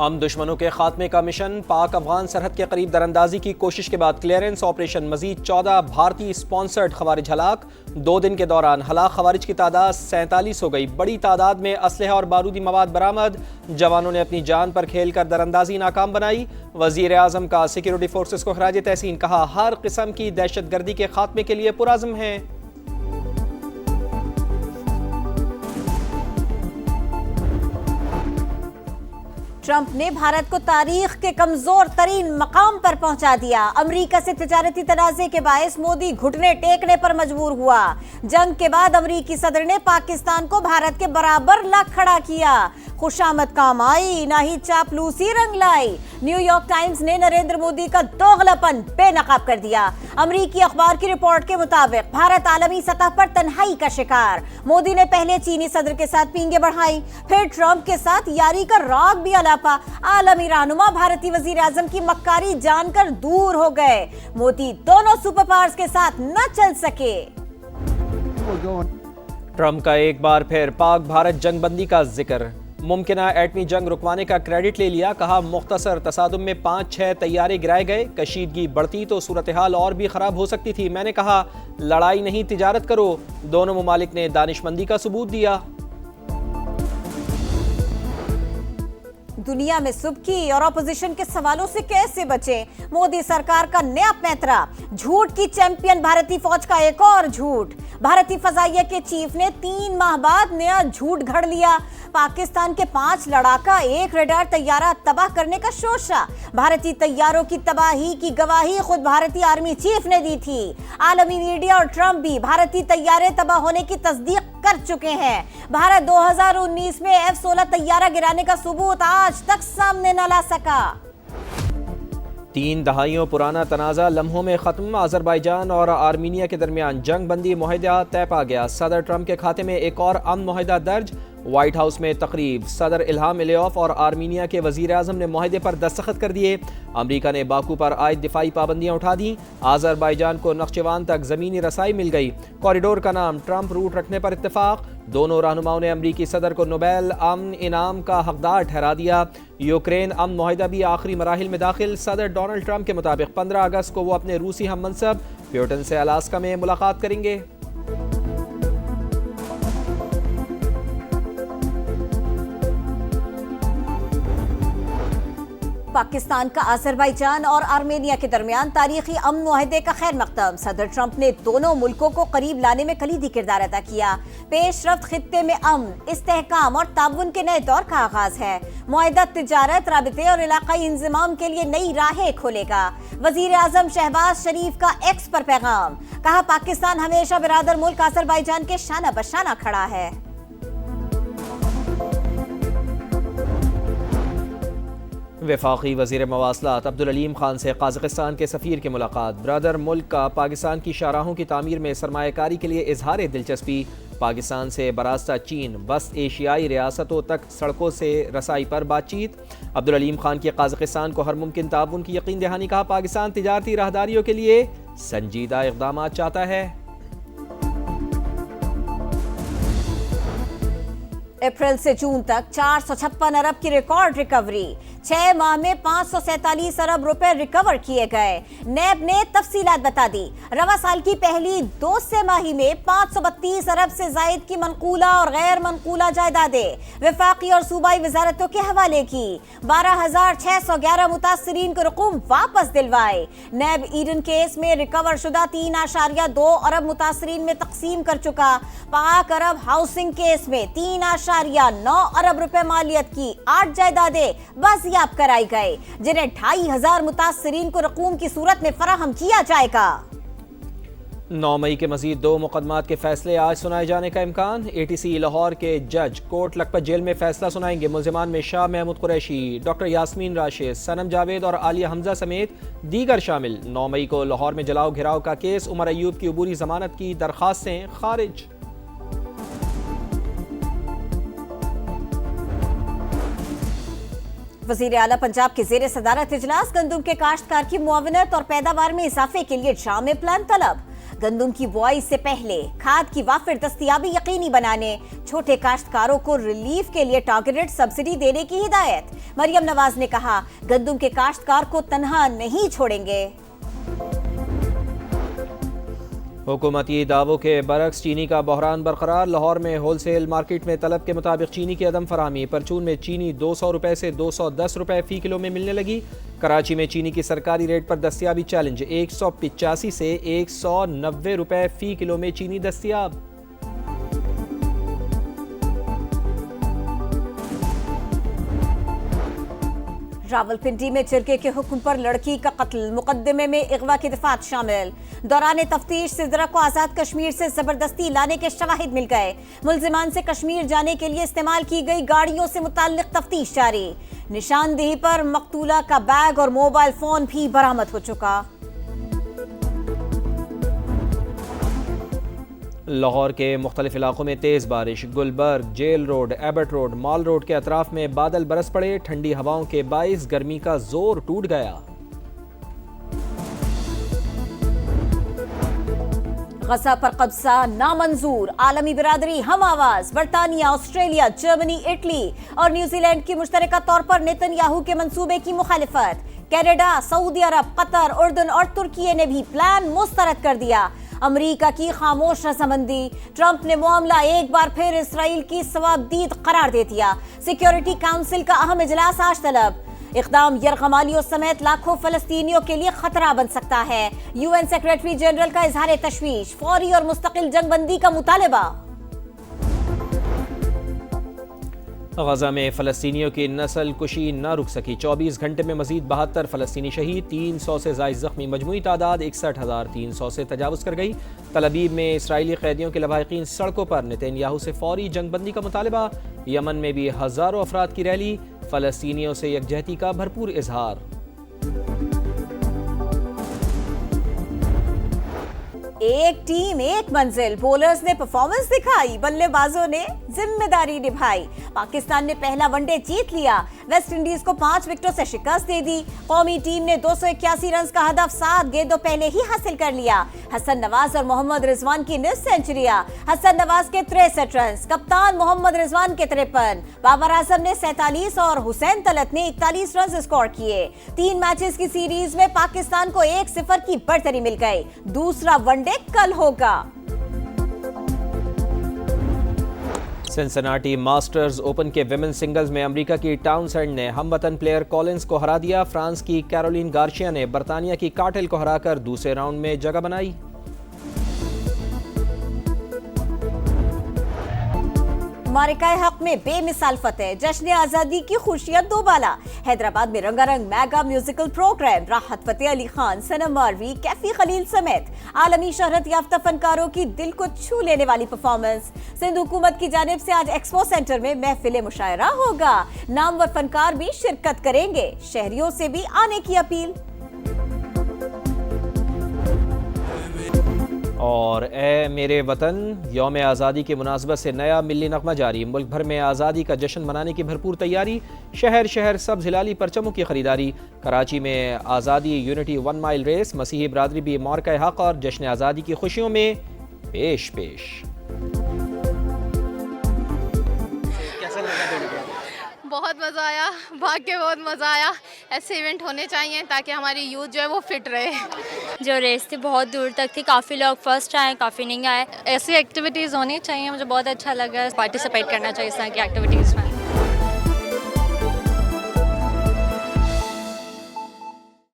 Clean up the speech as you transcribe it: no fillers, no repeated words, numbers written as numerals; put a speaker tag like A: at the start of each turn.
A: हम दुश्मनों के खात्मे का मिशन, पाक अफगान सरहद के करीब दरअंदाजी की कोशिश के बाद क्लियरेंस ऑपरेशन, मजीद 14 भारतीय स्पॉन्सर्ड खवारिज हलाक। 2 दिन के दौरान हलाक खवारिज की तादाद 47 हो गई। बड़ी तादाद में असलहा और बारूदी मवाद बरामद। जवानों ने अपनी जान पर खेल कर दरअंदाजी नाकाम बनाई। वजीर आजम का सिक्योरिटी फोर्सेस को खराज तहसीन, कहा हर किस्म की दहशत गर्दी के खात्मे के लिए पुरअज़्म है।
B: ट्रंप ने भारत को तारीख के कमजोर तरीन मकाम पर पहुंचा दिया। अमेरिका से तिजारती तनाज़े के बायस मोदी घुटने टेकने पर मजबूर हुआ। जंग के बाद अमेरिकी सदर ने पाकिस्तान को भारत के बराबर ला खड़ा किया। खुशामद काम आई, ना ही चापलूसी रंग लाई। न्यूयॉर्क टाइम्स ने नरेंद्र मोदी का दोगलापन बेनकाब कर दिया। अमेरिकी अखबार की रिपोर्ट के मुताबिक भारत आलमी सतह पर तन्हाई का शिकार। मोदी ने पहले चीनी सदर के साथ पींगे बढ़ाई, फिर ट्रंप के साथ यारी का राग भी अलापा। आलमी रहनुमा भारतीय वजीर आजम की मक्कारी जानकर दूर हो गए। मोदी दोनों सुपर पावर्स के साथ न चल सके।
A: ट्रंप का एक बार फिर पाक भारत जंगबंदी का जिक्र। मुमकिना एटमी जंग रुकवाने का क्रेडिट ले लिया। कहा मुख्तसर तसादुम में 5-6 तैयारे गिराए गए। कशीदगी बढ़ती तो सूरत हाल और भी खराब हो सकती थी। मैंने कहा लड़ाई नहीं तिजारत करो। दोनों ममालिक ने दानिशमंदी का सबूत दिया।
B: दुनिया में सुबकी और ऑपोजिशन के सवालों से कैसे बचे? मोदी सरकार का नया पैंतरा। झूठ की चैंपियन भारतीय फौज का एक और झूठ। भारतीय फजाइया के चीफ ने 3 माह बाद नया झूठ घड़ लिया। पाकिस्तान के 5 लड़ाका, 1 रडार तैयारा तबाह करने का शोशा। भारतीय तैयारों की तबाही की गवाही खुद भारतीय आर्मी चीफ ने दी थी। आलमी मीडिया और ट्रंप भी भारतीय तैयारे तबाह होने की तस्दीक कर चुके हैं। भारत 2019 में F-16 तैयारा गिराने का सबूत आज तक सामने न ला सका।
A: 3 दहाइयों पुराना तनाज़ा लम्हों में खत्म। अजरबैजान और आर्मीनिया के दरमियान जंग बंदी मुआहदा तय पा गया। सदर ट्रंप के खाते में एक और अमन मुआहदा दर्ज। व्हाइट हाउस में तकरीब। सदर इल्हाम अलियव और आर्मीनिया के वजीर आजम ने मुआहदे पर दस्तखत कर दिए। अमरीका ने बाकू पर आयद दिफाई पाबंदियां उठा दी। अजरबैजान को नक्शवान तक ज़मीनी रसाई मिल गई। कॉरिडोर का नाम ट्रंप रूट रखने पर इत्तेफाक। दोनों रहनुमाओं ने अमरीकी सदर को नोबेल अमन इनाम का हकदार ठहरा दिया। यूक्रेन अमन मुआहदा भी आखिरी मराहिल में दाखिल। सदर डोनाल्ड ट्रंप के मुताबिक 15 अगस्त को वो अपने रूसी हम मनसब प्यूटन से अलास्का में मुलाकात करेंगे।
B: पाकिस्तान का अजरबैजान और आर्मेनिया के दरमियान तारीखी अमन मुआहदे का खैर मकदम। सदर ट्रंप ने दोनों मुल्कों को करीब लाने में कलीदी किरदार अदा किया। पेशरफ्त खित्ते में अमन, इस्तेहकाम और ताउन के नए दौर का आगाज है। मुआहदा तिजारत, राबिते और इलाकाई इंजमाम के लिए नई राहें खोलेगा। वजीर आजम शहबाज शरीफ का एक्स पर पैगाम। कहा पाकिस्तान हमेशा बिरादर मुल्क अजरबैजान के शाना बशाना खड़ा है।
A: वफाकी वज़ीर मवासलात अब्दुल अलीम खान से काज़ाकिस्तान के सफ़ीर की मुलाकात। ब्रदर मुल्क का पाकिस्तान की शाहराहों की तामीर में सरमायाकारी के लिए इजहार दिलचस्पी। पाकिस्तान से बरास्ता चीन बस एशियाई रियासतों तक सड़कों से रसाई पर बातचीत। अब्दुल अलीम खान की काज़ाकिस्तान को हर मुमकिन ताउन की यकीन दहानी। कहा पाकिस्तान तिजारती राहदारियों के लिए संजीदा इक़दाम चाहता है।
B: अप्रैल से जून तक 456 अरब की रिकॉर्ड रिकवरी। 6 माह में 547 अरब रुपए रिकवर किए गए। नैब ने तफसीलात बता दी। रवा साल की पहली 2 तिमाही में 532 अरब से जायद की मनकूला और गैर मनकूला जायदादें वफाकी और सूबाई वजारतों के हवाले की। 12,611 मुतासरीन को रकूम वापस दिलवाए। नैब ईडन केस में रिकवर शुदा 3.2 अरब मुतासरीन में तकसीम कर चुका। पाक अरब हाउसिंग केस में 3.9 अरब रुपए मालियत की 8 जायदादें बाजियाब कराई गए, जिन्हें 2,500 मुतासरीन को रकूम की सूरत में फराहम किया जाएगा।
A: 9 मई के मजीद 2 मुकदमात के फैसले आज सुनाए जाने का इम्कान। ATC लाहौर के जज कोट लखपत जेल में फैसला सुनाएंगे। मुल्जिमान में शाह महमूद कुरैशी, डॉक्टर यास्मीन राशिद, सनम जावेद और आलिया हमजा समेत दीगर शामिल। 9 मई को लाहौर में जलाओ घिराव का केस। उमर अयूब की अबूरी जमानत की दरखास्तें खारिज।
B: वजीर आला पंजाब के ज़ेरे सदारत इजलास। गंदम के काश्तकार की मुआवनत और पैदावार में इजाफे के लिए जामे प्लान तलब। गंदम की बुआई से पहले खाद की वाफिर दस्तयाबी यकीनी बनाने, छोटे काश्तकारों को रिलीफ के लिए टारगेटेड सब्सिडी देने की हिदायत। मरियम नवाज ने कहा, गंदम के काश्तकार को तन्हा नहीं छोड़ेंगे।
A: हुकूमती दावों के बरक्स चीनी का बहरान बरकरार। लाहौर में होलसेल मार्केट में तलब के मुताबिक चीनी की अदम फराहमी। परचून में चीनी 200 रुपए से 210 रुपए फी किलो में मिलने लगी। कराची में चीनी की सरकारी रेट पर दस्तयाबी चैलेंज। 185 से 190 रुपए फी किलो में चीनी दस्तयाब।
B: रावलपिंडी में चिरके के हुक्म पर लड़की का कत्ल, मुकदमे में अगवा की दफात शामिल। दौरान तफ्तीश सिद्रा को आजाद कश्मीर से जबरदस्ती लाने के शवाहिद मिल गए। मुलजिमान से कश्मीर जाने के लिए इस्तेमाल की गई गाड़ियों से मुताल्लिक तफ्तीश जारी। निशानदेही पर मकतूला का बैग और मोबाइल फोन भी बरामद हो चुका।
A: लाहौर के मुख्तलिफ इलाकों में तेज़ बारिश। Gulberg, Jail Road, Abbott Road, Mall Road के अतराफ में बादल बरस पड़े। ठंडी हवाओं के बाइस गर्मी का जोर टूट गया।
B: गजा पर कब्जा नामंजूर, आलमी बिरादरी हम आवाज। बरतानिया, ऑस्ट्रेलिया, जर्मनी, इटली और न्यूजीलैंड की मुश्तरका तौर पर नेतन्याहू के मंसूबे की मुखालिफत। कनाडा, सऊदी अरब, कतर, उर्दन और तुर्की ने भी प्लान मुस्तरद कर दिया। अमरीका की खामोश रजामंदी। ट्रंप ने मामला एक बार फिर इसराइल की सवाबदीद करार दे दिया। सिक्योरिटी काउंसिल का अहम इजलास आज तलब। इक़दाम यरगमालियों समेत लाखों फलस्तीनियों के लिए खतरा बन सकता है। यूएन सेक्रेटरी जनरल का इजहार तशवीश। फौरी और मुस्तकिल जंगबंदी का मुतालबा।
A: गजा में फलस्तीनियों की नस्ल कुशी न रुक सकी। 24 घंटे में मजीद 72 फलस्तीनी शहीद, 300 से ज़ायद जख्मी। मजमूई तादाद 61,300 से तजावुज़ कर गई। तल अबीब में इसराइली कैदियों के लवाहिकीन सड़कों पर। नेतन्याहू से फौरी जंगबंदी का मुतालबा। यमन में भी हज़ारों अफराद की रैली। फलस्तीनियों से यकजहती का भरपूर इजहार।
B: एक टीम एक मंजिल, बॉलर्स ने परफॉर्मेंस दिखाई, बल्लेबाजों ने जिम्मेदारी निभाई। पाकिस्तान ने पहला वनडे जीत लिया। वेस्ट इंडीज को 5 विकेटों से शिकस्त दे दी। कौमी टीम ने 281 रन का हदफ 7 गेंदों पहले ही हासिल कर लिया। हसन नवाज और मोहम्मद रिजवान की निस्फ सेंचुरियां। हसन नवाज के 63 रन, कप्तान मोहम्मद रिजवान के 53, बाबर आजम ने 47 और हुसैन तलत ने 41 रन स्कोर किए। 3 मैचेस की सीरीज में पाकिस्तान को 1-0 की बढ़तरी मिल गई। दूसरा वनडे कल होगा।
A: सिंसिनाटी मास्टर्स ओपन के विमेन सिंगल्स में अमेरिका की टाउनसेंड ने हमवतन प्लेयर कॉलिंस को हरा दिया। फ्रांस की कैरोलिन गार्शिया ने बर्तानिया की कार्टेल को हराकर दूसरे राउंड में जगह बनाई।
B: मारिकाए हक में बेमिसाल फतेह, जश्न आजादी की खुशियां दोबाला। हैदराबाद में रंगारंग मेगा म्यूजिकल प्रोग्राम। राहत फतेह अली खान, सनम मारवी, कैफी खलील समेत आलमी शोहरत याफ्ता फनकारों की दिल को छू लेने वाली परफॉर्मेंस। सिंध हुकूमत की जानिब से आज एक्सपो सेंटर में महफिल मुशायरा होगा। नामवर फनकार भी शिरकत करेंगे। शहरियों से भी आने की अपील।
A: और ए मेरे वतन, यौम आज़ादी की मुनासबत से नया मिली नगमा जारी। मुल्क भर में आज़ादी का जश्न मनाने की भरपूर तैयारी। शहर शहर सब्ज़ हिलाली परचमों की खरीदारी। कराची में आज़ादी यूनिटी 1 माइल रेस। मसीही बरादरी भी मौरक़े हक़ और जश्न आज़ादी की खुशियों में पेश पेश।
C: बहुत मज़ा आया, भाग के बहुत मज़ा आया। ऐसे इवेंट होने चाहिए ताकि हमारी यूथ जो है वो फिट रहे।
D: जो रेस थी बहुत दूर तक थी, काफ़ी लोग फर्स्ट आए, काफ़ी नहीं आए।
C: ऐसी एक्टिविटीज़ होनी चाहिए, मुझे बहुत अच्छा लगा। पार्टिसिपेट करना चाहिए इस तरह की एक्टिविटीज़ में।